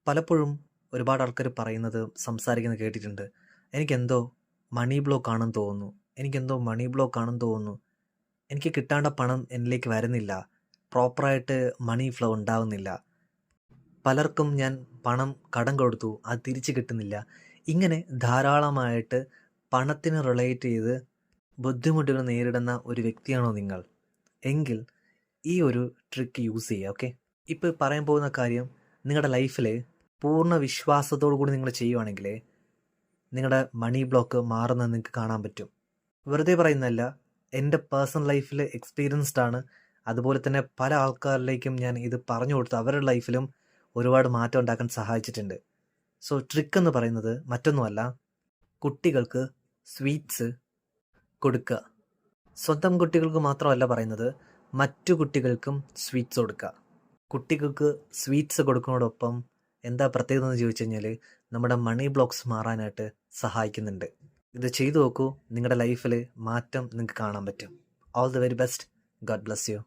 പലപ്പോഴും ഒരുപാട് ആൾക്കാർ പറയുന്നത് സംസാരിക്കുന്നത് കേട്ടിട്ടുണ്ട്. എനിക്കെന്തോ മണി ബ്ലോക്ക് ആണെന്ന് തോന്നുന്നു. എനിക്കെന്തോ മണി ബ്ലോക്ക് ആണെന്ന് തോന്നുന്നു. എനിക്ക് കിട്ടേണ്ട പണം എന്നിലേക്ക് വരുന്നില്ല. പ്രോപ്പറായിട്ട് മണി ഫ്ലോ ഉണ്ടാവുന്നില്ല. പലർക്കും ഞാൻ പണം കടം കൊടുത്തു, അത് തിരിച്ച് കിട്ടുന്നില്ല. ഇങ്ങനെ ധാരാളമായിട്ട് പണത്തിന് റിലേറ്റ് ചെയ്ത് ബുദ്ധിമുട്ടുകൾ നേരിടുന്ന ഒരു വ്യക്തിയാണോ നിങ്ങൾ? എങ്കിൽ ഈ ഒരു ട്രിക്ക് യൂസ് ചെയ്യുക. ഓക്കെ, ഇപ്പോൾ പറയാൻ പോകുന്ന കാര്യം നിങ്ങളുടെ ലൈഫിൽ പൂർണ്ണ വിശ്വാസത്തോടു കൂടി നിങ്ങൾ ചെയ്യുവാണെങ്കിൽ നിങ്ങളുടെ മണി ബ്ലോക്ക് മാറുന്നത് നിങ്ങൾക്ക് കാണാൻ പറ്റും. വെറുതെ പറയുന്നതല്ല, എൻ്റെ പേഴ്സണൽ ലൈഫിൽ എക്സ്പീരിയൻസ്ഡ് ആണ്. അതുപോലെ തന്നെ പല ആൾക്കാരിലേക്കും ഞാൻ ഇത് പറഞ്ഞു കൊടുത്ത് അവരുടെ ലൈഫിലും ഒരുപാട് മാറ്റം ഉണ്ടാക്കാൻ സഹായിച്ചിട്ടുണ്ട്. സോ ട്രിക്ക് എന്ന് പറയുന്നത് മറ്റൊന്നുമല്ല, കുട്ടികൾക്ക് സ്വീറ്റ്സ് കൊടുക്കുക. സ്വന്തം കുട്ടികൾക്ക് മാത്രമല്ല പറയുന്നത്, മറ്റു കുട്ടികൾക്കും സ്വീറ്റ്സ് കൊടുക്കുക. കുട്ടികൾക്ക് സ്വീറ്റ്സ് കൊടുക്കുന്നതോടൊപ്പം എന്താ പ്രത്യേകത എന്ന് ചോദിച്ചു കഴിഞ്ഞാൽ നമ്മുടെ മണി ബ്ലോക്സ് മാറാനായിട്ട് സഹായിക്കുന്നുണ്ട്. ഇത് ചെയ്തു നോക്കൂ, നിങ്ങളുടെ ലൈഫിൽ മാറ്റം നിങ്ങൾക്ക് കാണാൻ പറ്റും. All the very best. God bless you.